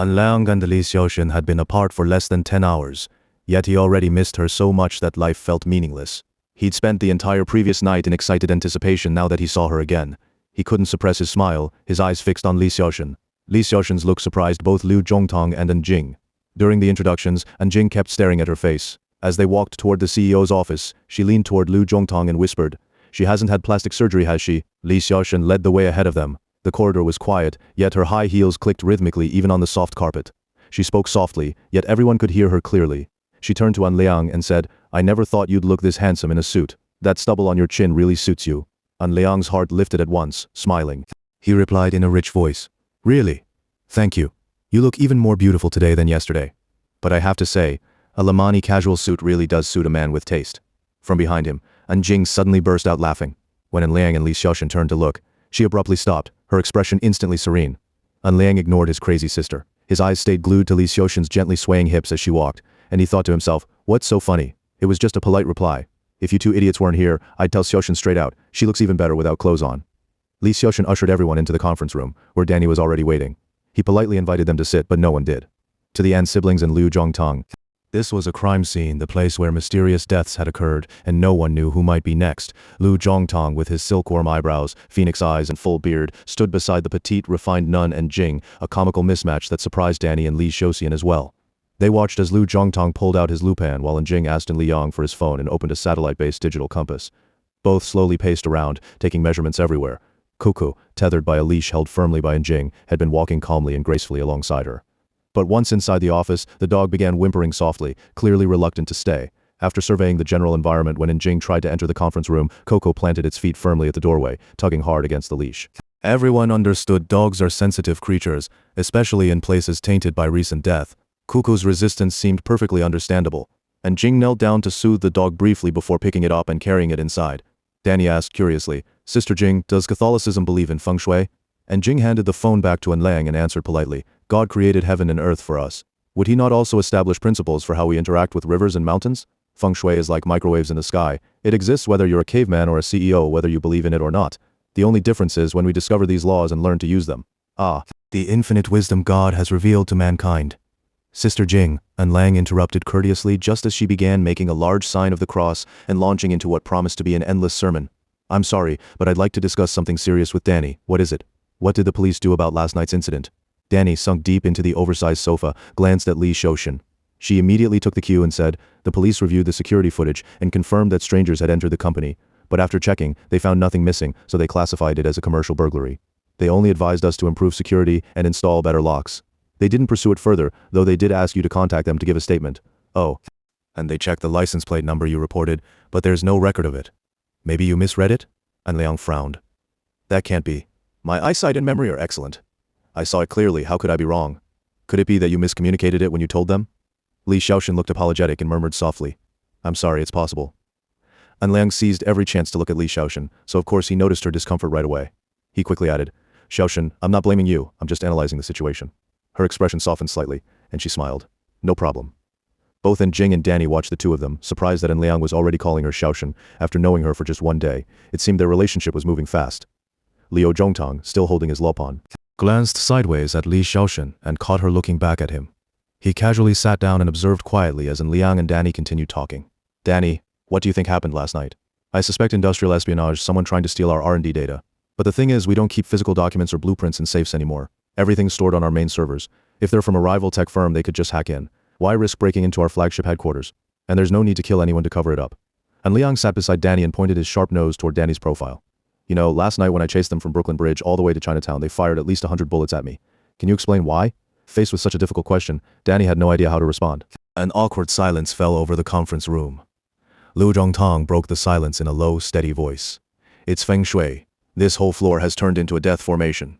Liang and Li Xiaoxin had been apart for less than 10 hours, yet he already missed her so much that life felt meaningless. He'd spent the entire previous night in excited anticipation now that he saw her again. He couldn't suppress his smile, his eyes fixed on Li Xiaoxin. Li Xiaoxin's look surprised both Liu Zhongtong and An Jing. During the introductions, An Jing kept staring at her face. As they walked toward the CEO's office, she leaned toward Liu Zhongtong and whispered, "She hasn't had plastic surgery, has she?" Li Xiaoxin led the way ahead of them. The corridor was quiet, yet her high heels clicked rhythmically even on the soft carpet. She spoke softly, yet everyone could hear her clearly. She turned to An Liang and said, "I never thought you'd look this handsome in a suit. That stubble on your chin really suits you." An Liang's heart lifted at once, smiling. He replied in a rich voice, "Really? Thank you. You look even more beautiful today than yesterday. But I have to say, a Lamani casual suit really does suit a man with taste." From behind him, An Jing suddenly burst out laughing. When An Liang and Li Xiaoxin turned to look, she abruptly stopped, her expression instantly serene. An Liang ignored his crazy sister. His eyes stayed glued to Li Xiaoxin's gently swaying hips as she walked, and he thought to himself, "What's so funny?" It was just a polite reply. "If you two idiots weren't here, I'd tell Xiaoxin straight out, she looks even better without clothes on." Li Xiaoxin ushered everyone into the conference room, where Danny was already waiting. He politely invited them to sit, but no one did. To the An siblings and Liu Zhongtong, this was a crime scene, the place where mysterious deaths had occurred, and no one knew who might be next. Liu Zhongtong, with his silkworm eyebrows, phoenix eyes, and full beard, stood beside the petite, refined nun and Jing, a comical mismatch that surprised Danny and Li Xiaoxian as well. They watched as Liu Zhongtong pulled out his Lupan while Jing asked An Liang for his phone and opened a satellite-based digital compass. Both slowly paced around, taking measurements everywhere. Cuckoo, tethered by a leash held firmly by Jing, had been walking calmly and gracefully alongside her. But once inside the office, the dog began whimpering softly, clearly reluctant to stay. After surveying the general environment when Jing tried to enter the conference room, Coco planted its feet firmly at the doorway, tugging hard against the leash. Everyone understood dogs are sensitive creatures, especially in places tainted by recent death. Cuckoo's resistance seemed perfectly understandable, and Jing knelt down to soothe the dog briefly before picking it up and carrying it inside. Danny asked curiously, "Sister Jing, does Catholicism believe in Feng Shui?" And Jing handed the phone back to An Liang and answered politely, "God created heaven and earth for us. Would he not also establish principles for how we interact with rivers and mountains? Feng Shui is like microwaves in the sky. It exists whether you're a caveman or a CEO, whether you believe in it or not. The only difference is when we discover these laws and learn to use them. Ah, the infinite wisdom God has revealed to mankind." "Sister Jing," An Liang interrupted courteously just as she began making a large sign of the cross and launching into what promised to be an endless sermon. "I'm sorry, but I'd like to discuss something serious with Danny." "What is it?" "What did the police do about last night's incident?" Danny, sunk deep into the oversized sofa, glanced at Li Xiaoxin. She immediately took the cue and said, "The police reviewed the security footage and confirmed that strangers had entered the company. But after checking, they found nothing missing, so they classified it as a commercial burglary. They only advised us to improve security and install better locks. They didn't pursue it further, though they did ask you to contact them to give a statement." "Oh. And they checked the license plate number you reported, but there's no record of it. Maybe you misread it?" An Liang frowned. "That can't be. My eyesight and memory are excellent. I saw it clearly, how could I be wrong? Could it be that you miscommunicated it when you told them?" Li Xiaoxin looked apologetic and murmured softly, "I'm sorry, it's possible." An Liang seized every chance to look at Li Xiaoxin, so of course he noticed her discomfort right away. He quickly added, "Xiaoxin, I'm not blaming you, I'm just analyzing the situation." Her expression softened slightly, and she smiled. "No problem." Both Jing and Danny watched the two of them, surprised that An Liang was already calling her Xiaoxin after knowing her for just one day. It seemed their relationship was moving fast. Liu Zhongtong, still holding his Lupan, glanced sideways at Li Xiaoxin and caught her looking back at him. He casually sat down and observed quietly as An Liang and Danny continued talking. "Danny, what do you think happened last night?" "I suspect industrial espionage, someone trying to steal our R&D data. But the thing is, we don't keep physical documents or blueprints in safes anymore. Everything's stored on our main servers. If they're from a rival tech firm, they could just hack in. Why risk breaking into our flagship headquarters? And there's no need to kill anyone to cover it up." And Liang sat beside Danny and pointed his sharp nose toward Danny's profile. "You know, last night when I chased them from Brooklyn Bridge all the way to Chinatown, they fired at least 100 bullets at me. Can you explain why?" Faced with such a difficult question, Danny had no idea how to respond. An awkward silence fell over the conference room. Liu Zhongtong broke the silence in a low, steady voice. "It's Feng Shui. This whole floor has turned into a death formation."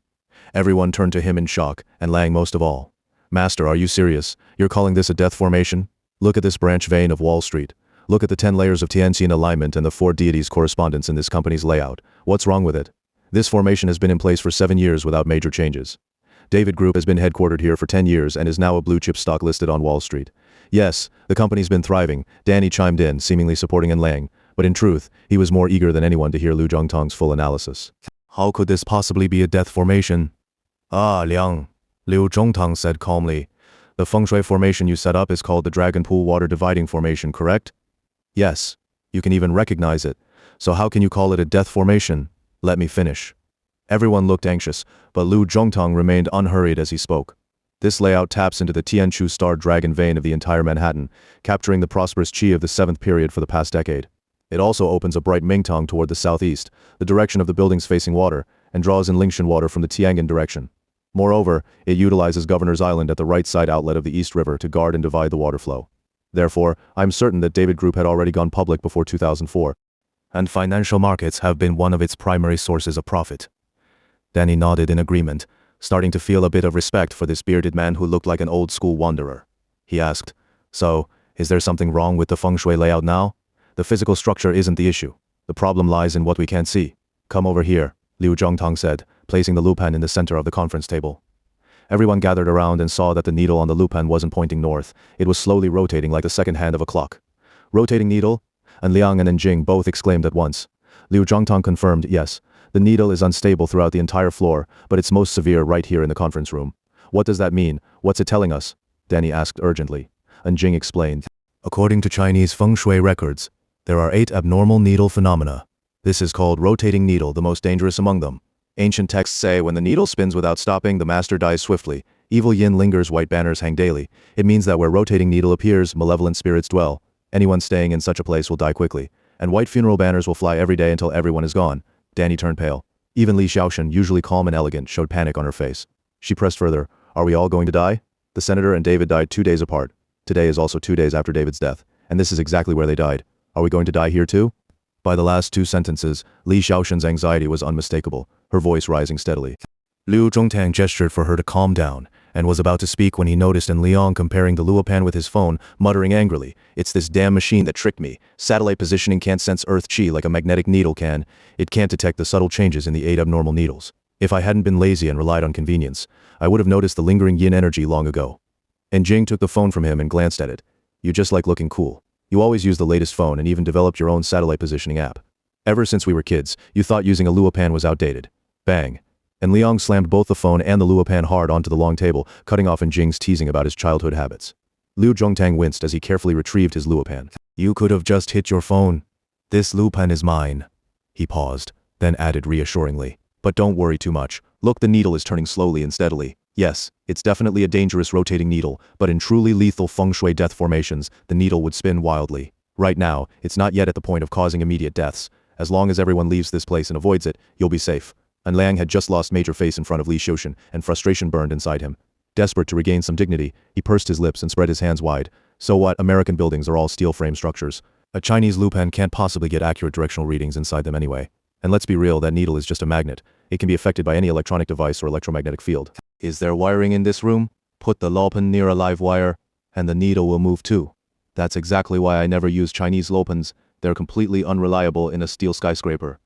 Everyone turned to him in shock, and Liang most of all. "Master, are you serious? You're calling this a death formation? Look at this branch vein of Wall Street. Look at the 10 layers of Tianqin alignment and the 4 deities correspondence in this company's layout. What's wrong with it? This formation has been in place for 7 years without major changes. David Group has been headquartered here for 10 years and is now a blue-chip stock listed on Wall Street. Yes, the company's been thriving," Danny chimed in, seemingly supporting An Liang, but in truth, he was more eager than anyone to hear Liu Zhongtong's full analysis. "How could this possibly be a death formation?" "Ah, Liang, Liu Zhongtang said calmly. The Feng Shui formation you set up is called the Dragon Pool Water Dividing Formation, correct? Yes. You can even recognize it. So how can you call it a death formation? Let me finish. Everyone looked anxious, but Liu Zhongtang remained unhurried as he spoke. This layout taps into the Tianchu Star Dragon vein of the entire Manhattan, capturing the prosperous qi of the 7th period for the past decade. It also opens a bright Mingtong toward the southeast, the direction of the buildings facing water, and draws in Lingshan water from the Tiangan direction. Moreover, it utilizes Governor's Island at the right side outlet of the East River to guard and divide the water flow. Therefore, I'm certain that David Group had already gone public before 2004, and financial markets have been one of its primary sources of profit. Danny nodded in agreement, starting to feel a bit of respect for this bearded man who looked like an old-school wanderer. He asked, "So, is there something wrong with the Feng Shui layout now? The physical structure isn't the issue. The problem lies in what we can't see. Come over here," Liu Zhongtang said, placing the lupan in the center of the conference table. Everyone gathered around and saw that the needle on the lupan wasn't pointing north. It was slowly rotating like the second hand of a clock. "Rotating needle?" And Liang and Jing both exclaimed at once. Liu Zhongtang confirmed, yes. The needle is unstable throughout the entire floor, but it's most severe right here in the conference room. "What does that mean? What's it telling us?" Danny asked urgently. And Jing explained. "According to Chinese Feng Shui records, there are 8 abnormal needle phenomena. This is called rotating needle, the most dangerous among them. Ancient texts say when the needle spins without stopping, the master dies swiftly. Evil yin lingers, white banners hang daily. It means that where rotating needle appears, malevolent spirits dwell. Anyone staying in such a place will die quickly. And white funeral banners will fly every day until everyone is gone." Danny turned pale. Even Li Xiaoshen, usually calm and elegant, showed panic on her face. She pressed further. "Are we all going to die? The senator and David died 2 days apart. Today is also 2 days after David's death. And this is exactly where they died. Are we going to die here too?" By the last 2 sentences, Li Xiaoshen's anxiety was unmistakable, her voice rising steadily. Liu Zhongtang gestured for her to calm down, and was about to speak when he noticed in Liang comparing the luopan with his phone, muttering angrily, "It's this damn machine that tricked me. Satellite positioning can't sense Earth chi like a magnetic needle can. It can't detect the subtle changes in the 8 abnormal needles. If I hadn't been lazy and relied on convenience, I would have noticed the lingering yin energy long ago." And Jing took the phone from him and glanced at it. "You just like looking cool. You always use the latest phone and even developed your own satellite positioning app. Ever since we were kids, you thought using a luopan was outdated." Bang. And Liang slammed both the phone and the luopan hard onto the long table, cutting off Jing's teasing about his childhood habits. Liu Zhongtang winced as he carefully retrieved his luopan. "You could have just hit your phone. This luopan is mine." He paused, then added reassuringly, "But don't worry too much. Look, the needle is turning slowly and steadily. Yes, it's definitely a dangerous rotating needle, but in truly lethal Feng Shui death formations, the needle would spin wildly. Right now, it's not yet at the point of causing immediate deaths. As long as everyone leaves this place and avoids it, you'll be safe." And Liang had just lost major face in front of Li Xiaoshen, and frustration burned inside him. Desperate to regain some dignity, he pursed his lips and spread his hands wide. "So what? American buildings are all steel frame structures. A Chinese lupan can't possibly get accurate directional readings inside them anyway. And let's be real, that needle is just a magnet. It can be affected by any electronic device or electromagnetic field. Is there wiring in this room? Put the lupan near a live wire, and the needle will move too. That's exactly why I never use Chinese lupans. They're completely unreliable in a steel skyscraper."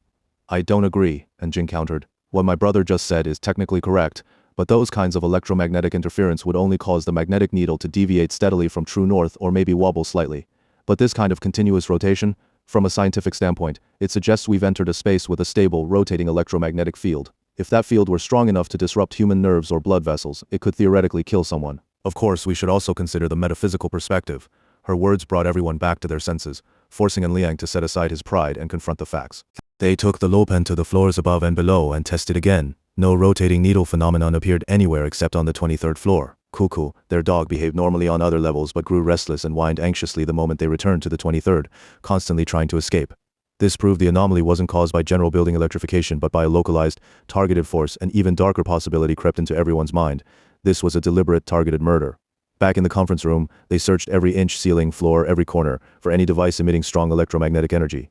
"I don't agree," and Jing countered. "What my brother just said is technically correct, but those kinds of electromagnetic interference would only cause the magnetic needle to deviate steadily from true north or maybe wobble slightly. But this kind of continuous rotation, from a scientific standpoint, it suggests we've entered a space with a stable, rotating electromagnetic field. If that field were strong enough to disrupt human nerves or blood vessels, it could theoretically kill someone. Of course, we should also consider the metaphysical perspective." Her words brought everyone back to their senses, forcing Liang to set aside his pride and confront the facts. They took the lupan to the floors above and below and tested again. No rotating needle phenomenon appeared anywhere except on the 23rd floor. Cuckoo, their dog behaved normally on other levels but grew restless and whined anxiously the moment they returned to the 23rd, constantly trying to escape. This proved the anomaly wasn't caused by general building electrification but by a localized, targeted force. An even darker possibility crept into everyone's mind. This was a deliberate, targeted murder. Back in the conference room, they searched every inch, ceiling, floor, every corner, for any device emitting strong electromagnetic energy.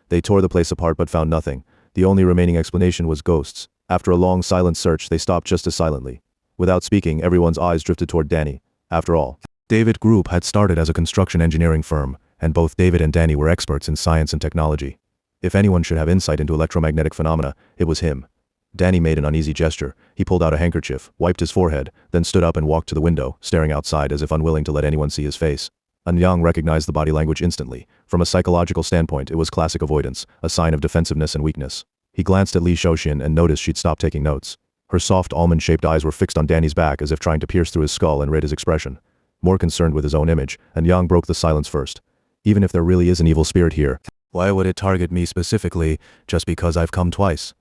They tore the place apart but found nothing. The only remaining explanation was ghosts. After a long, silent search, they stopped just as silently. Without speaking, everyone's eyes drifted toward Danny. After all, David Group had started as a construction engineering firm, and both David and Danny were experts in science and technology. If anyone should have insight into electromagnetic phenomena, it was him. Danny made an uneasy gesture. He pulled out a handkerchief, wiped his forehead, then stood up and walked to the window, staring outside as if unwilling to let anyone see his face. Yang recognized the body language instantly. From a psychological standpoint, it was classic avoidance, a sign of defensive and weakness. He glanced at Li Xiaoshen and noticed she'd stopped taking notes. Her soft almond-shaped eyes were fixed on Danny's back as if trying to pierce through his skull and read his expression. More concerned with his own image, and Yang broke the silence first. Even if there really is an evil spirit here, why would it target me specifically just because I've come twice?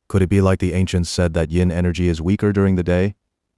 Could it be like the ancients said that yin energy is weaker during the day?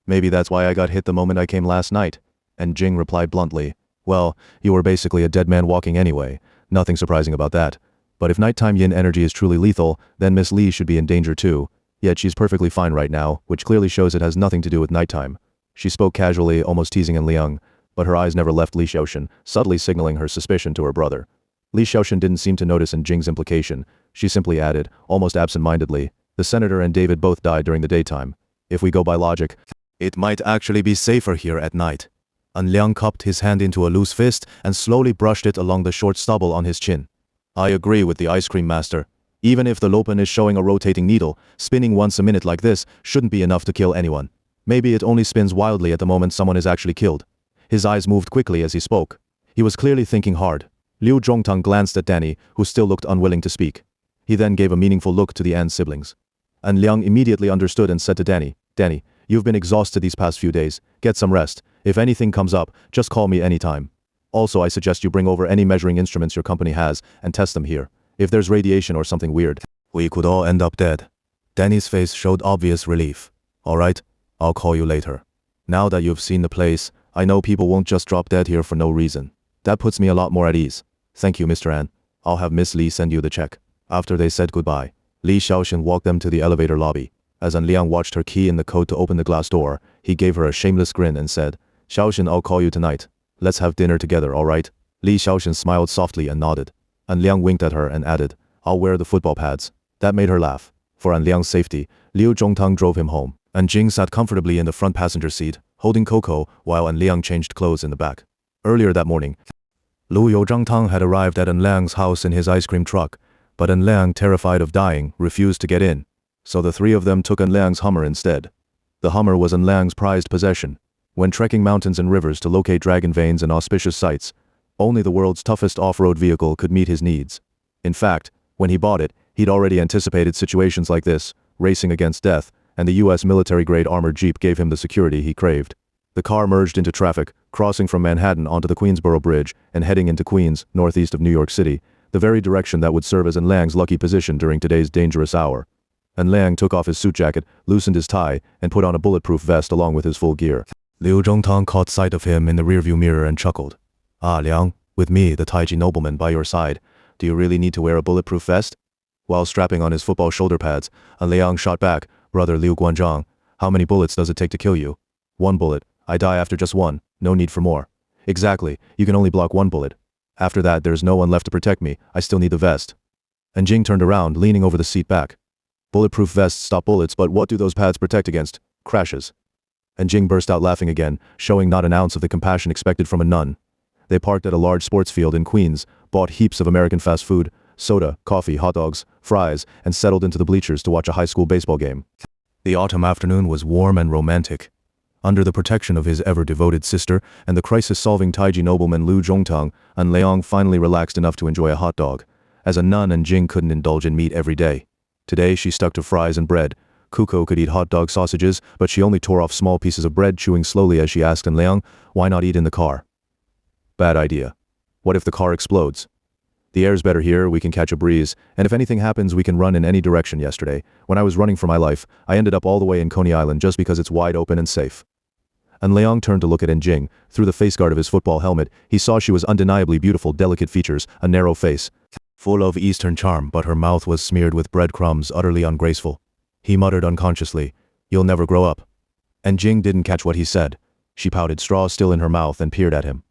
Maybe that's why I got hit the moment I came last night. And Jing replied bluntly, well, you were basically a dead man walking anyway. Nothing surprising about that. But if nighttime yin energy is truly lethal, then Miss Li should be in danger too. Yet she's perfectly fine right now, which clearly shows it has nothing to do with nighttime. She spoke casually, almost teasing in Liang, but her eyes never left Li Xiaoshen, subtly signaling her suspicion to her brother. Li Xiaoshen didn't seem to notice in Jing's implication. She simply added, almost absent-mindedly, the senator and David both died during the daytime. If we go by logic, it might actually be safer here at night. And Liang cupped his hand into a loose fist and slowly brushed it along the short stubble on his chin. I agree with the ice cream master. Even if the Lopen is showing a rotating needle, spinning once a minute like this shouldn't be enough to kill anyone. Maybe it only spins wildly at the moment someone is actually killed. His eyes moved quickly as he spoke. He was clearly thinking hard. Liu Zhongtang glanced at Danny, who still looked unwilling to speak. He then gave a meaningful look to the An siblings. And Liang immediately understood and said to Danny, Danny, you've been exhausted these past few days. Get some rest. If anything comes up, just call me anytime. Also, I suggest you bring over any measuring instruments your company has and test them here. If there's radiation or something weird, we could all end up dead. Danny's face showed obvious relief. All right, I'll call you later. Now that you've seen the place, I know people won't just drop dead here for no reason. That puts me a lot more at ease. Thank you, Mr. An. I'll have Miss Li send you the check. After they said goodbye, Li Xiaoshen walked them to the elevator lobby. As An Liang watched her key in the code to open the glass door, he gave her a shameless grin and said, Xiaoshen, I'll call you tonight. Let's have dinner together, all right? Li Xiaoshen smiled softly and nodded. An Liang winked at her and added, I'll wear the football pads. That made her laugh. For An Liang's safety, Liu Zhongtang drove him home, and Jing sat comfortably in the front passenger seat, holding Coco, while An Liang changed clothes in the back. Earlier that morning, Liu Zhongtang had arrived at An Liang's house in his ice cream truck, but An Liang, terrified of dying, refused to get in. So the three of them took An Liang's Hummer instead. The Hummer was An Liang's prized possession. When trekking mountains and rivers to locate dragon veins and auspicious sites, only the world's toughest off-road vehicle could meet his needs. In fact, when he bought it, he'd already anticipated situations like this, racing against death, and the US military-grade armored Jeep gave him the security he craved. The car merged into traffic, crossing from Manhattan onto the Queensboro Bridge and heading into Queens, northeast of New York City, the very direction that would serve as An Liang's lucky position during today's dangerous hour. An Liang took off his suit jacket, loosened his tie, and put on a bulletproof vest along with his full gear. Liu Zhongtang caught sight of him in the rearview mirror and chuckled. Ah, Liang, with me, the Taiji nobleman, by your side, do you really need to wear a bulletproof vest? While strapping on his football shoulder pads, An Liang shot back, Brother Liu Guanzhang, how many bullets does it take to kill you? 1 bullet. I die after just 1, no need for more. Exactly, you can only block 1 bullet. After that, there's no one left to protect me, I still need the vest. And Jing turned around, leaning over the seat back. Bulletproof vests stop bullets, but what do those pads protect against? Crashes. And Jing burst out laughing again, showing not an ounce of the compassion expected from a nun. They parked at a large sports field in Queens, bought heaps of American fast food, soda, coffee, hot dogs, fries, and settled into the bleachers to watch a high school baseball game. The autumn afternoon was warm and romantic. Under the protection of his ever-devoted sister and the crisis-solving Taiji nobleman Liu Zhongtang, An Liang finally relaxed enough to enjoy a hot dog. As a nun, and Jing couldn't indulge in meat every day. Today she stuck to fries and bread. Kuko could eat hot dog sausages, but she only tore off small pieces of bread, chewing slowly as she asked An Liang, why not eat in the car? Bad idea. What if the car explodes? The air's better here, we can catch a breeze, and if anything happens we can run in any direction. Yesterday, when I was running for my life, I ended up all the way in Coney Island just because it's wide open and safe. An Liang turned to look at An Jing. Through the face guard of his football helmet, he saw she was undeniably beautiful, delicate features, a narrow face, full of Eastern charm, but her mouth was smeared with breadcrumbs, utterly ungraceful. He muttered unconsciously, you'll never grow up. And Jing didn't catch what he said. She pouted, straw still in her mouth, and peered at him.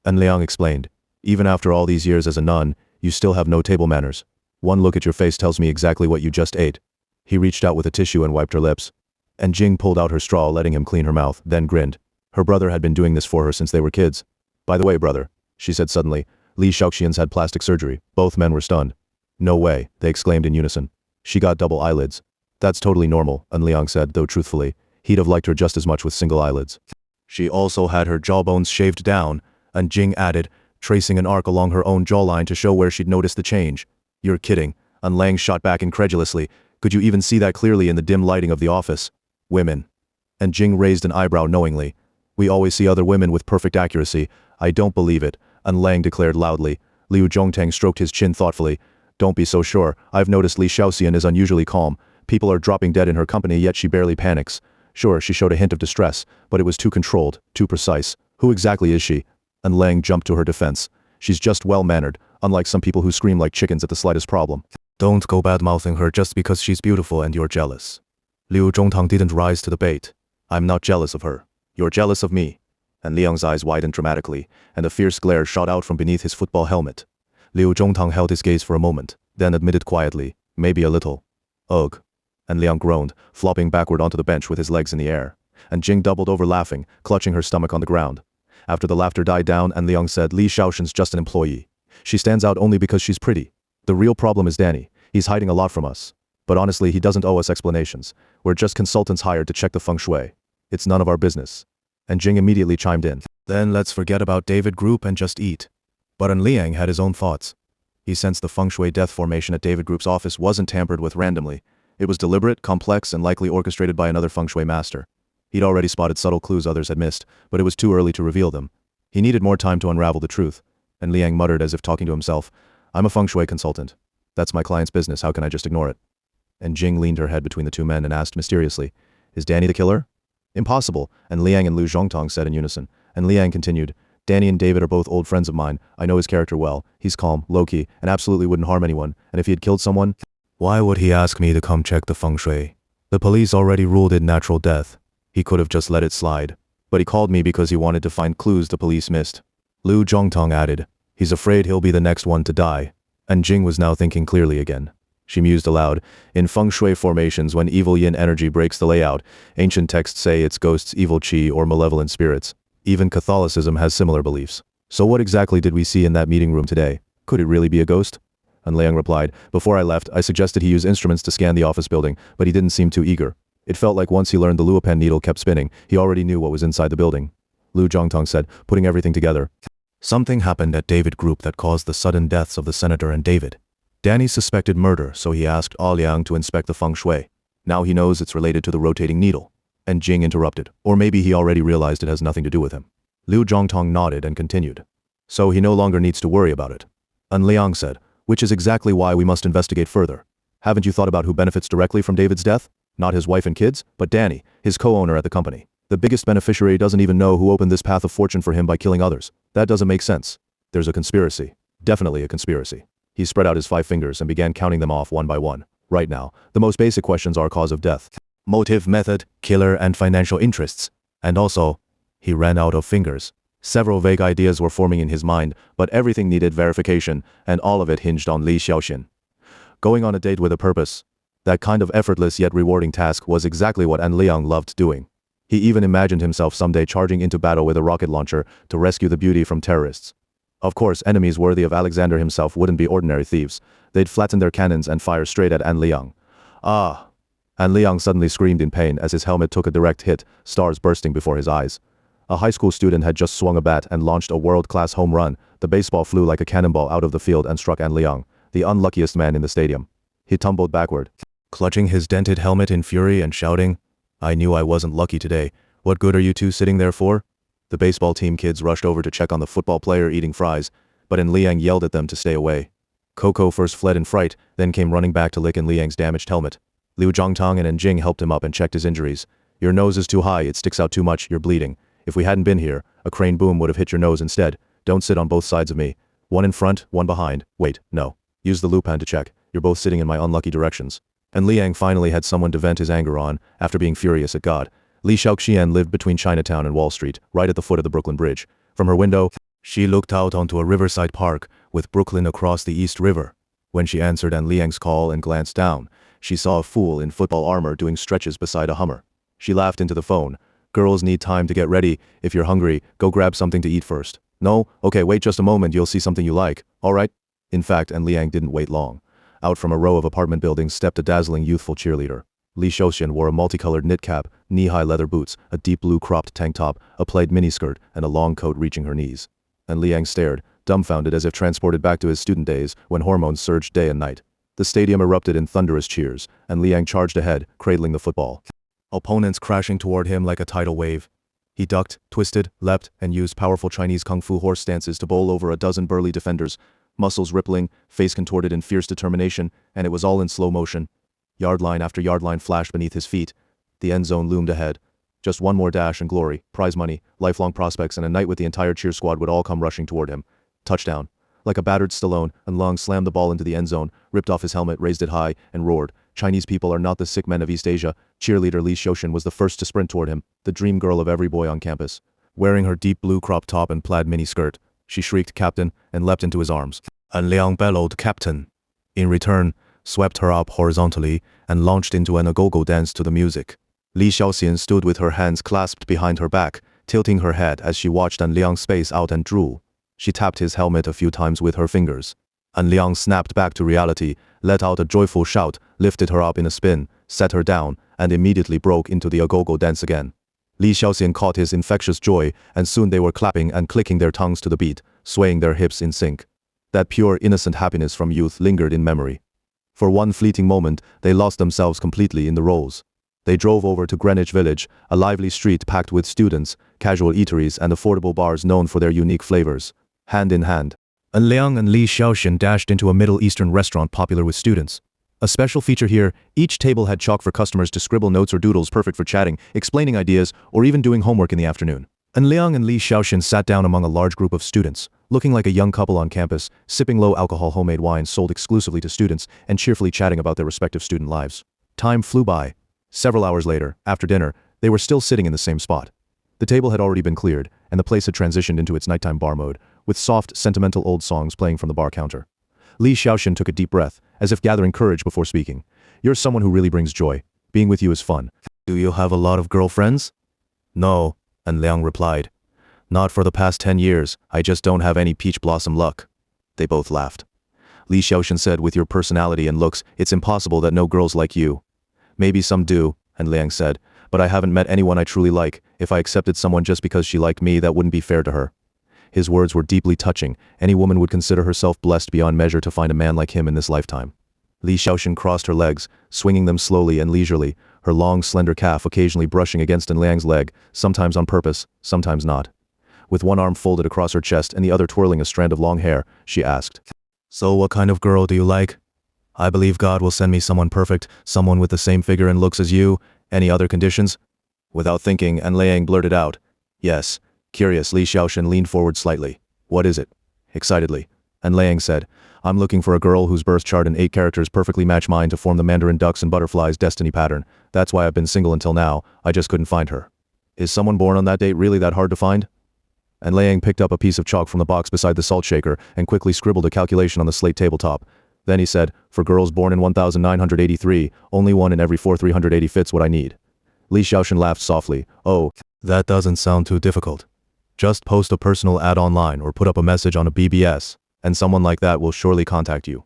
An Liang explained, even after all these years as a nun, you still have no table manners. One look at your face tells me exactly what you just ate. He reached out with a tissue and wiped her lips. And Jing pulled out her straw, letting him clean her mouth, then grinned. Her brother had been doing this for her since they were kids. By the way, brother, she said suddenly, Li Xiaoxian's had plastic surgery. Both men were stunned. No way, they exclaimed in unison. She got double eyelids. That's totally normal, An Liang said, though truthfully, he'd have liked her just as much with single eyelids. She also had her jawbones shaved down, and Jing added, tracing an arc along her own jawline to show where she'd noticed the change. You're kidding, An Liang shot back incredulously. Could you even see that clearly in the dim lighting of the office? Women. And Jing raised an eyebrow knowingly. We always see other women with perfect accuracy. I don't believe it, An Lang declared loudly. Liu Zhongtang stroked his chin thoughtfully. Don't be so sure. I've noticed Li Xiaoxian is unusually calm. People are dropping dead in her company, yet she barely panics. Sure, she showed a hint of distress, but it was too controlled, too precise. Who exactly is she? An Lang jumped to her defense. She's just well-mannered, unlike some people who scream like chickens at the slightest problem. Don't go bad-mouthing her just because she's beautiful and you're jealous. Liu Zhongtang didn't rise to the bait. I'm not jealous of her. You're jealous of me. And Liang's eyes widened dramatically, and a fierce glare shot out from beneath his football helmet. Liu Zhongtang held his gaze for a moment, then admitted quietly, maybe a little. Ugh. And Liang groaned, flopping backward onto the bench with his legs in the air. And Jing doubled over laughing, clutching her stomach on the ground. After the laughter died down, and Liang said, Li Xiaoxian's just an employee. She stands out only because she's pretty. The real problem is Danny. He's hiding a lot from us. But honestly, he doesn't owe us explanations. We're just consultants hired to check the Feng Shui. It's none of our business. And Jing immediately chimed in. Then let's forget about David Group and just eat. But An Liang had his own thoughts. He sensed the Feng Shui death formation at David Group's office wasn't tampered with randomly. It was deliberate, complex, and likely orchestrated by another Feng Shui master. He'd already spotted subtle clues others had missed, but it was too early to reveal them. He needed more time to unravel the truth. And Liang muttered as if talking to himself, I'm a Feng Shui consultant. That's my client's business, how can I just ignore it? And Jing leaned her head between the two men and asked mysteriously, Is Danny the killer? Impossible, and Liang and Liu Zhongtang said in unison. And Liang continued, Danny and David are both old friends of mine. I know his character well. He's calm, low-key, and absolutely wouldn't harm anyone. And if he had killed someone, why would he ask me to come check the Feng Shui? The police already ruled it natural death. He could have just let it slide. But he called me because he wanted to find clues the police missed. Liu Zhongtang added, He's afraid he'll be the next one to die. And Jing was now thinking clearly again. She mused aloud. In Feng Shui formations, when evil yin energy breaks the layout, ancient texts say it's ghosts, evil qi, or malevolent spirits. Even Catholicism has similar beliefs. So what exactly did we see in that meeting room today? Could it really be a ghost? And Liang replied, Before I left, I suggested he use instruments to scan the office building, but he didn't seem too eager. It felt like once he learned the Luopen needle kept spinning, he already knew what was inside the building. Liu Zhongtang said, putting everything together. Something happened at David Group that caused the sudden deaths of the senator and David. Danny suspected murder, so he asked Liang to inspect the Feng Shui. Now he knows it's related to the rotating needle. And Jing interrupted, or maybe he already realized it has nothing to do with him. Liu Zhongtang nodded and continued. So he no longer needs to worry about it. And Liang said, which is exactly why we must investigate further. Haven't you thought about who benefits directly from David's death? Not his wife and kids, but Danny, his co-owner at the company. The biggest beneficiary doesn't even know who opened this path of fortune for him by killing others. That doesn't make sense. There's a conspiracy. Definitely a conspiracy. He spread out his 5 fingers and began counting them off one by one. Right now, the most basic questions are cause of death, motive, method, killer, and financial interests. And also, he ran out of fingers. Several vague ideas were forming in his mind, but everything needed verification, and all of it hinged on Li Xiaoxian. Going on a date with a purpose. That kind of effortless yet rewarding task was exactly what An Liang loved doing. He even imagined himself someday charging into battle with a rocket launcher to rescue the beauty from terrorists. Of course, enemies worthy of Alexander himself wouldn't be ordinary thieves. They'd flatten their cannons and fire straight at An Liang. Ah! An Liang suddenly screamed in pain as his helmet took a direct hit, stars bursting before his eyes. A high school student had just swung a bat and launched a world-class home run. The baseball flew like a cannonball out of the field and struck An Liang, the unluckiest man in the stadium. He tumbled backward, clutching his dented helmet in fury and shouting, I knew I wasn't lucky today. What good are you two sitting there for? The baseball team kids rushed over to check on the football player eating fries, but An Liang yelled at them to stay away. Coco first fled in fright, then came running back to lick An Liang's damaged helmet. Liu Zhongtang and An Jing helped him up and checked his injuries. Your nose is too high, it sticks out too much, you're bleeding. If we hadn't been here, a crane boom would have hit your nose instead. Don't sit on both sides of me. One in front, one behind. Wait, no. Use the Lupan to check. You're both sitting in my unlucky directions. And Liang finally had someone to vent his anger on, after being furious at God. Li Xiaoxian lived between Chinatown and Wall Street, right at the foot of the Brooklyn Bridge. From her window, she looked out onto a riverside park, with Brooklyn across the East River. When she answered An Liang's call and glanced down, she saw a fool in football armor doing stretches beside a Hummer. She laughed into the phone. Girls need time to get ready. If you're hungry, go grab something to eat first. No? Okay, wait just a moment, you'll see something you like. Alright? In fact, An Liang didn't wait long. Out from a row of apartment buildings stepped a dazzling youthful cheerleader. Li Xiaoxian wore a multicolored knit cap, knee-high leather boots, a deep blue cropped tank top, a plaid miniskirt, and a long coat reaching her knees. And Liang stared, dumbfounded as if transported back to his student days when hormones surged day and night. The stadium erupted in thunderous cheers, and Liang charged ahead, cradling the football. opponents crashing toward him like a tidal wave. He ducked, twisted, leapt, and used powerful Chinese kung fu horse stances to bowl over a dozen burly defenders, muscles rippling, face contorted in fierce determination, and it was all in slow motion. Yard line after yard line flashed beneath his feet. The end zone loomed ahead. Just one more dash and glory, prize money, lifelong prospects, and a night with the entire cheer squad would all come rushing toward him. Touchdown. Like a battered Stallone, Long slammed the ball into the end zone, ripped off his helmet, raised it high, and roared. Chinese people are not the sick men of East Asia. Cheerleader Li Xiaoxin was the first to sprint toward him, the dream girl of every boy on campus. Wearing her deep blue crop top and plaid miniskirt, she shrieked "Captain," and leapt into his arms. And Liang bellowed "Captain." In return, swept her up horizontally and launched into an agogo dance to the music. Li Xiaoxian stood with her hands clasped behind her back, tilting her head as she watched An Liang space out and drool. She tapped his helmet a few times with her fingers. An Liang snapped back to reality, let out a joyful shout, lifted her up in a spin, set her down, and immediately broke into the agogo dance again. Li Xiaoxian caught his infectious joy, and soon they were clapping and clicking their tongues to the beat, swaying their hips in sync. That pure, innocent happiness from youth lingered in memory. For one fleeting moment, they lost themselves completely in the roles. They drove over to Greenwich Village, a lively street packed with students, casual eateries, and affordable bars known for their unique flavors. Hand in hand, An Liang and Li Xiaoxin dashed into a Middle Eastern restaurant popular with students. A special feature here, each table had chalk for customers to scribble notes or doodles perfect for chatting, explaining ideas, or even doing homework in the afternoon. An Liang and Li Xiaoxin sat down among a large group of students, looking like a young couple on campus, sipping low-alcohol homemade wines sold exclusively to students, and cheerfully chatting about their respective student lives. Time flew by. Several hours later, after dinner, they were still sitting in the same spot. The table had already been cleared, and the place had transitioned into its nighttime bar mode, with soft, sentimental old songs playing from the bar counter. Li Xiaoxin took a deep breath, as if gathering courage before speaking. "You're someone who really brings joy. Being with you is fun. Do you have a lot of girlfriends?" "No," An Liang replied. "Not for the past 10 years, I just don't have any peach blossom luck." They both laughed. Li Xiaoxin said, "With your personality and looks, it's impossible that no girls like you." "Maybe some do," An Liang said, "but I haven't met anyone I truly like. If I accepted someone just because she liked me, that wouldn't be fair to her." His words were deeply touching. Any woman would consider herself blessed beyond measure to find a man like him in this lifetime. Li Xiaoxin crossed her legs, swinging them slowly and leisurely, her long, slender calf occasionally brushing against An Liang's leg, sometimes on purpose, sometimes not. With one arm folded across her chest and the other twirling a strand of long hair, she asked, "So what kind of girl do you like?" "I believe God will send me someone perfect, someone with the same figure and looks as you. Any other conditions?" Without thinking, An Liang blurted out, "Yes." Curious, Li Xiaoxin leaned forward slightly. "What is it?" Excitedly, An Liang said, "I'm looking for a girl whose birth chart and 8 characters perfectly match mine to form the Mandarin ducks and butterflies destiny pattern. That's why I've been single until now. I just couldn't find her." "Is someone born on that date really that hard to find?" An Liang picked up a piece of chalk from the box beside the salt shaker and quickly scribbled a calculation on the slate tabletop. Then he said, "For girls born in 1983, only one in every 4,380 fits what I need." Li Xiaoxin laughed softly. "Oh, that doesn't sound too difficult. Just post a personal ad online or put up a message on a BBS, and someone like that will surely contact you."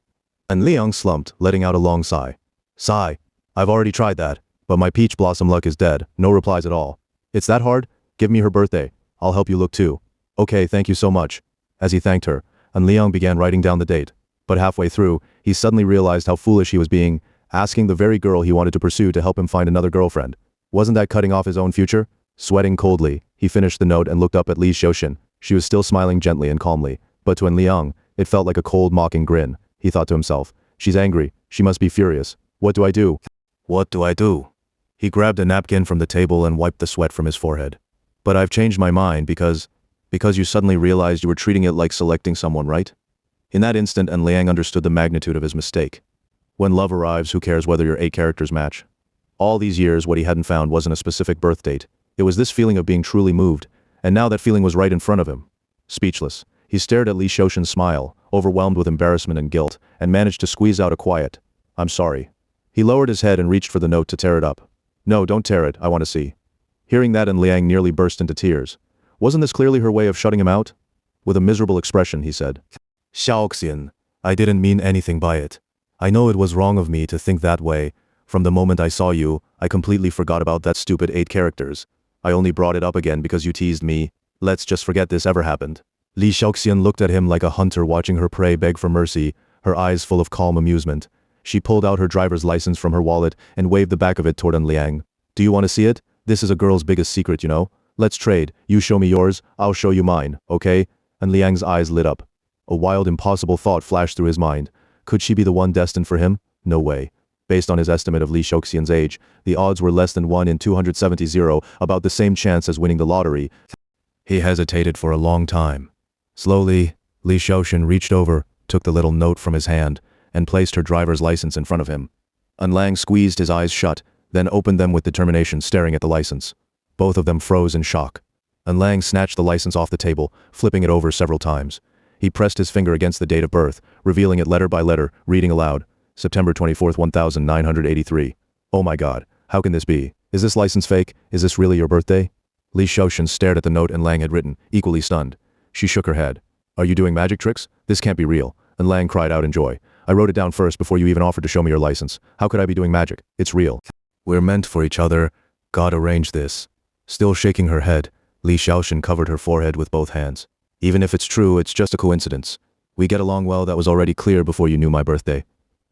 And Liang slumped, letting out a long sigh. "Sigh. I've already tried that, but my peach blossom luck is dead. No replies at all." "It's that hard? Give me her birthday. I'll help you look too." "Okay, thank you so much." As he thanked her, An Liang began writing down the date. But halfway through, he suddenly realized how foolish he was being, asking the very girl he wanted to pursue to help him find another girlfriend. Wasn't that cutting off his own future? Sweating coldly, he finished the note and looked up at Li Xiaoxin. She was still smiling gently and calmly, but to An Liang, it felt like a cold, mocking grin. He thought to himself, "She's angry. She must be furious. What do I do? What do I do?" He grabbed a napkin from the table and wiped the sweat from his forehead. "But I've changed my mind because you suddenly realized you were treating it like selecting someone, right?" In that instant, An Liang understood the magnitude of his mistake. When love arrives, who cares whether your 8 characters match? All these years, what he hadn't found wasn't a specific birth date. It was this feeling of being truly moved, and now that feeling was right in front of him. Speechless, he stared at Li Xiaoxin's smile, overwhelmed with embarrassment and guilt, and managed to squeeze out a quiet, "I'm sorry." He lowered his head and reached for the note to tear it up. "No, don't tear it, I want to see." Hearing that, An Liang nearly burst into tears. Wasn't this clearly her way of shutting him out? With a miserable expression, he said, "Xiaoxian, I didn't mean anything by it. I know it was wrong of me to think that way. From the moment I saw you, I completely forgot about that stupid 8 characters. I only brought it up again because you teased me. Let's just forget this ever happened." Li Xiaoxian looked at him like a hunter watching her prey beg for mercy, her eyes full of calm amusement. She pulled out her driver's license from her wallet and waved the back of it toward An Liang. Do you want to see it? This is a girl's biggest secret, you know? Let's trade. You show me yours, I'll show you mine, okay? And Liang's eyes lit up. A wild, impossible thought flashed through his mind. Could she be the one destined for him? No way. Based on his estimate of Li Xiaoxian's age, the odds were less than 1 in 270, about the same chance as winning the lottery. He hesitated for a long time. Slowly, Li Xiaoxian reached over, took the little note from his hand, and placed her driver's license in front of him. Lang squeezed his eyes shut, then opened them with determination, staring at the license. Both of them froze in shock. Lang snatched the license off the table, flipping it over several times. He pressed his finger against the date of birth, revealing it letter by letter, reading aloud. September 24th, 1983. Oh my god, how can this be? Is this license fake? Is this really your birthday? Li Xiaoxian stared at the note Lang had written, equally stunned. She shook her head. Are you doing magic tricks? This can't be real. Lang cried out in joy. I wrote it down first before you even offered to show me your license. How could I be doing magic? It's real. We're meant for each other. God arranged this. Still shaking her head, Li Xiaoxian covered her forehead with both hands. Even if it's true, it's just a coincidence. We get along well, that was already clear before you knew my birthday.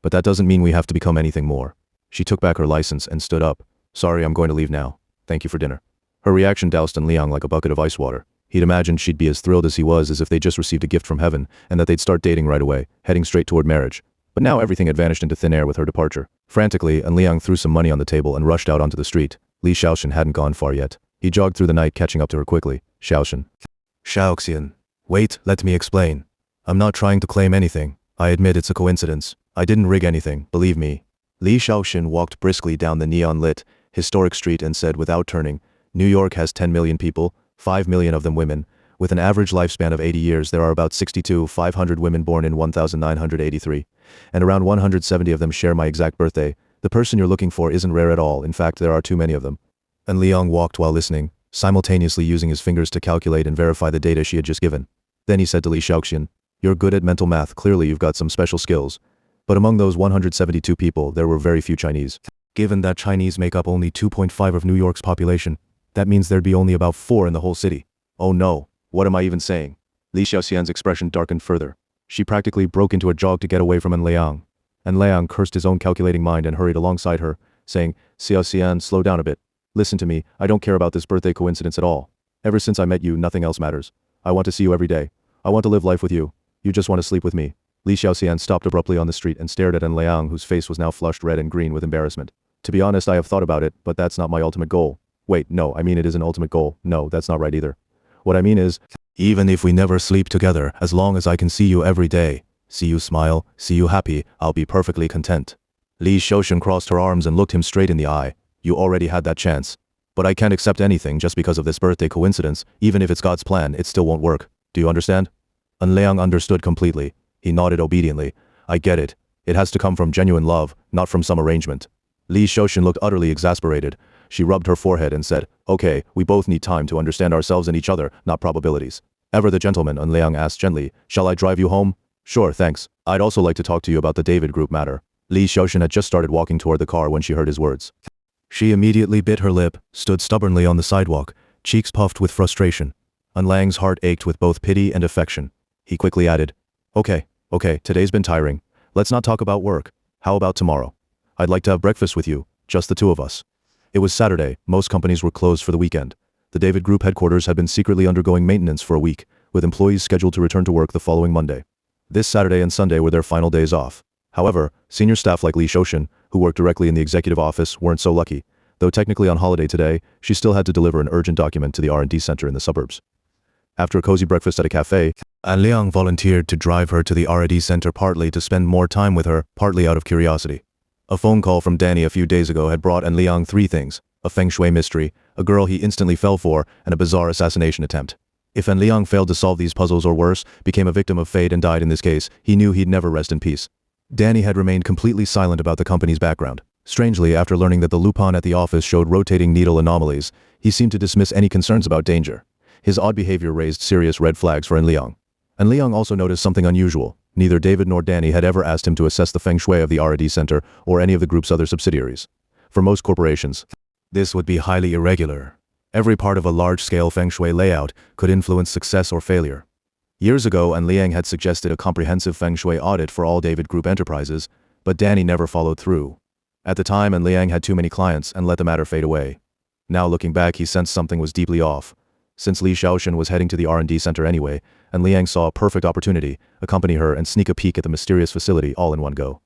But that doesn't mean we have to become anything more. She took back her license and stood up. Sorry, I'm going to leave now. Thank you for dinner. Her reaction doused Liang like a bucket of ice water. He'd imagined she'd be as thrilled as he was, as if they just received a gift from heaven, and that they'd start dating right away, heading straight toward marriage. But now everything had vanished into thin air with her departure. Frantically, Liang threw some money on the table and rushed out onto the street. Li Xiaoxian hadn't gone far yet. He jogged through the night, catching up to her quickly. Xiaoxian. Wait, let me explain. I'm not trying to claim anything. I admit it's a coincidence. I didn't rig anything, believe me. Li Xiaoxian walked briskly down the neon-lit, historic street and said without turning, New York has 10 million people, 5 million of them women. With an average lifespan of 80 years, there are about 500 women born in 1983. And around 170 of them share my exact birthday. The person you're looking for isn't rare at all, in fact there are too many of them. And Liang walked while listening, simultaneously using his fingers to calculate and verify the data she had just given. Then he said to Li Xiaoxian, You're good at mental math, clearly you've got some special skills. But among those 172 people, there were very few Chinese. Given that Chinese make up only 2.5 of New York's population, that means there'd be only about 4 in the whole city. Oh no, what am I even saying? Li Xiaoxian's expression darkened further. She practically broke into a jog to get away from Liang. And Liang cursed his own calculating mind and hurried alongside her, saying, Xiaoxian, slow down a bit. Listen to me, I don't care about this birthday coincidence at all. Ever since I met you, nothing else matters. I want to see you every day. I want to live life with you. You just want to sleep with me. Li Xiaoxian stopped abruptly on the street and stared at Liang, whose face was now flushed red and green with embarrassment. To be honest, I have thought about it, but that's not my ultimate goal. Wait, no, I mean it is an ultimate goal. No, that's not right either. What I mean is, even if we never sleep together, as long as I can see you every day, see you smile, see you happy, I'll be perfectly content. Li Xiaoxian crossed her arms and looked him straight in the eye. You already had that chance. But I can't accept anything just because of this birthday coincidence. Even if it's God's plan, it still won't work. Do you understand? And Liang understood completely. He nodded obediently. I get it. It has to come from genuine love, not from some arrangement. Li Xiaoxian looked utterly exasperated. She rubbed her forehead and said, Okay, we both need time to understand ourselves and each other, not probabilities. Ever the gentleman, and Liang asked gently, Shall I drive you home? Sure, thanks. I'd also like to talk to you about the David Group matter. Li Xiaoxian had just started walking toward the car when she heard his words. She immediately bit her lip, stood stubbornly on the sidewalk, cheeks puffed with frustration. And Liang's heart ached with both pity and affection. He quickly added, Okay, today's been tiring. Let's not talk about work. How about tomorrow? I'd like to have breakfast with you, just the two of us. It was Saturday, most companies were closed for the weekend. The David Group headquarters had been secretly undergoing maintenance for a week, with employees scheduled to return to work the following Monday. This Saturday and Sunday were their final days off. However, senior staff like Li Xiaoxian, who worked directly in the executive office, weren't so lucky. Though technically on holiday today, she still had to deliver an urgent document to the R&D center in the suburbs. After a cozy breakfast at a cafe, Liang volunteered to drive her to the R&D center, partly to spend more time with her, partly out of curiosity. A phone call from Danny a few days ago had brought Liang 3 things: a Feng Shui mystery, a girl he instantly fell for, and a bizarre assassination attempt. If Liang failed to solve these puzzles, or worse, became a victim of fate and died in this case, he knew he'd never rest in peace. Danny had remained completely silent about the company's background. Strangely, after learning that the Lupin at the office showed rotating needle anomalies, he seemed to dismiss any concerns about danger. His odd behavior raised serious red flags for Liang. And Liang also noticed something unusual. Neither David nor Danny had ever asked him to assess the Feng Shui of the R&D center or any of the group's other subsidiaries. For most corporations, this would be highly irregular. Every part of a large-scale Feng Shui layout could influence success or failure. Years ago, Liang had suggested a comprehensive Feng Shui audit for all David Group enterprises, but Danny never followed through. At the time, and Liang had too many clients and let the matter fade away. Now looking back, he sensed something was deeply off. Since Li Xiaoshen was heading to the R&D center anyway, and Liang saw a perfect opportunity, accompany her and sneak a peek at the mysterious facility all in one go.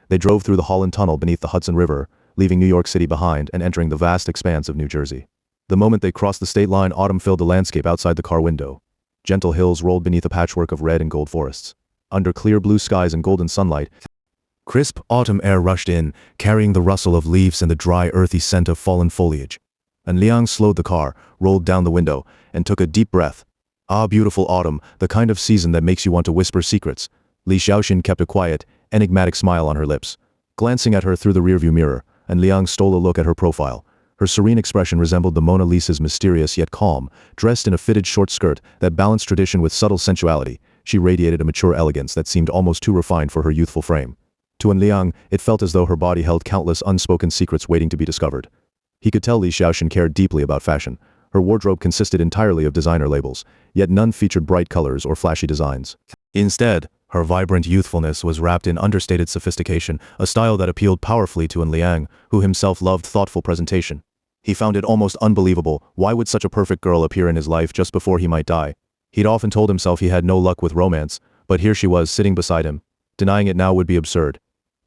They drove through the Holland Tunnel beneath the Hudson River, leaving New York City behind and entering the vast expanse of New Jersey. The moment they crossed the state line, autumn filled the landscape outside the car window. Gentle hills rolled beneath a patchwork of red and gold forests. Under clear blue skies and golden sunlight, crisp autumn air rushed in, carrying the rustle of leaves and the dry, earthy scent of fallen foliage. And Liang slowed the car, rolled down the window, and took a deep breath. Ah, beautiful autumn, the kind of season that makes you want to whisper secrets. Li Xiaoshen kept a quiet, enigmatic smile on her lips. Glancing at her through the rearview mirror, and Liang stole a look at her profile. Her serene expression resembled the Mona Lisa's, mysterious yet calm. Dressed in a fitted short skirt that balanced tradition with subtle sensuality, she radiated a mature elegance that seemed almost too refined for her youthful frame. To Liang, it felt as though her body held countless unspoken secrets waiting to be discovered. He could tell Li Xiaoshen cared deeply about fashion. Her wardrobe consisted entirely of designer labels, yet none featured bright colors or flashy designs. Instead, her vibrant youthfulness was wrapped in understated sophistication, a style that appealed powerfully to Liang, who himself loved thoughtful presentation. He found it almost unbelievable. Why would such a perfect girl appear in his life just before he might die? He'd often told himself he had no luck with romance, but here she was sitting beside him. Denying it now would be absurd.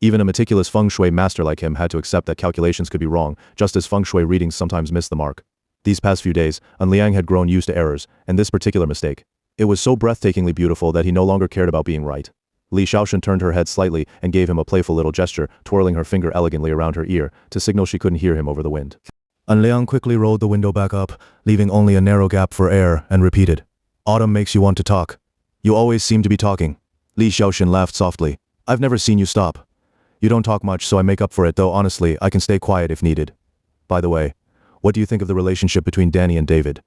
Even a meticulous Feng Shui master like him had to accept that calculations could be wrong, just as Feng Shui readings sometimes missed the mark. These past few days, Liang had grown used to errors, and this particular mistake. It was so breathtakingly beautiful that he no longer cared about being right. Li Xiaoshen turned her head slightly and gave him a playful little gesture, twirling her finger elegantly around her ear to signal she couldn't hear him over the wind. Liang quickly rolled the window back up, leaving only a narrow gap for air, and repeated, "Autumn makes you want to talk. You always seem to be talking." Li Xiaoshen laughed softly. "I've never seen you stop. You don't talk much, so I make up for it, though honestly, I can stay quiet if needed. By the way, what do you think of the relationship between Danny and David?"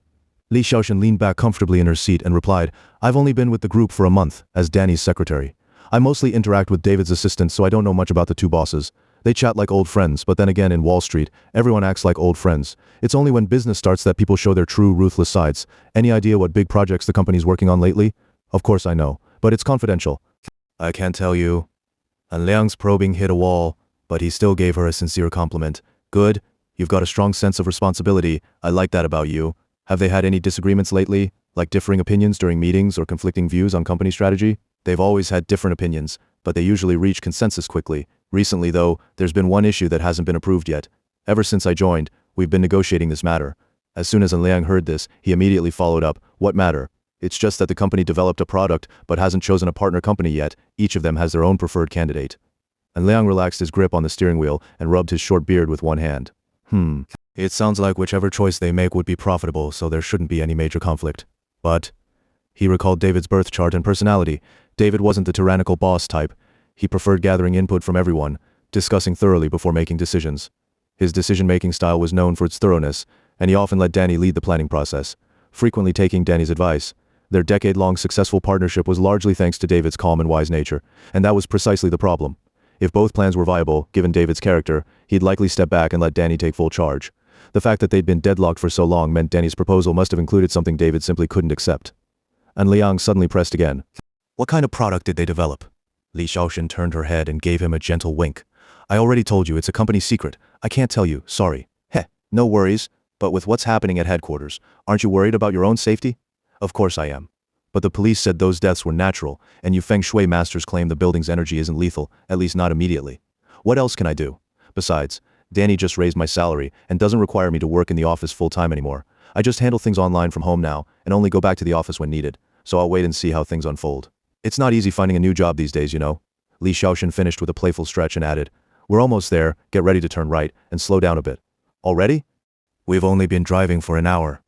Li Xiaoshen leaned back comfortably in her seat and replied, "I've only been with the group for a month, as Danny's secretary. I mostly interact with David's assistants, so I don't know much about the two bosses. They chat like old friends, but then again in Wall Street, everyone acts like old friends. It's only when business starts that people show their true, ruthless sides. Any idea what big projects the company's working on lately?" "Of course I know, but it's confidential." "I can't tell you." And Liang's probing hit a wall, but he still gave her a sincere compliment. "Good, you've got a strong sense of responsibility. I like that about you. Have they had any disagreements lately, like differing opinions during meetings or conflicting views on company strategy?" "They've always had different opinions, but they usually reach consensus quickly. Recently, though, there's been one issue that hasn't been approved yet. Ever since I joined, we've been negotiating this matter." As soon as Liang heard this, he immediately followed up, "What matter?" "It's just that the company developed a product but hasn't chosen a partner company yet. Each of them has their own preferred candidate." And Liang relaxed his grip on the steering wheel and rubbed his short beard with one hand. It sounds like whichever choice they make would be profitable, so there shouldn't be any major conflict. But he recalled David's birth chart and personality. David wasn't the tyrannical boss type. He preferred gathering input from everyone, discussing thoroughly before making decisions. His decision-making style was known for its thoroughness, and he often let Danny lead the planning process, frequently taking Danny's advice. Their decade-long successful partnership was largely thanks to David's calm and wise nature, and that was precisely the problem. If both plans were viable, given David's character, he'd likely step back and let Danny take full charge. The fact that they'd been deadlocked for so long meant Danny's proposal must have included something David simply couldn't accept. And Liang suddenly pressed again. "What kind of product did they develop?" Li Xiaoshen turned her head and gave him a gentle wink. "I already told you, it's a company secret. I can't tell you, sorry." "Heh, no worries. But with what's happening at headquarters, aren't you worried about your own safety?" "Of course I am. But the police said those deaths were natural, and you Feng Shui masters claim the building's energy isn't lethal, at least not immediately. What else can I do? Besides, Danny just raised my salary and doesn't require me to work in the office full-time anymore. I just handle things online from home now and only go back to the office when needed, so I'll wait and see how things unfold. It's not easy finding a new job these days, you know." Li Xiaoshen finished with a playful stretch and added, "We're almost there, get ready to turn right and slow down a bit." "Already?" "We've only been driving for an hour."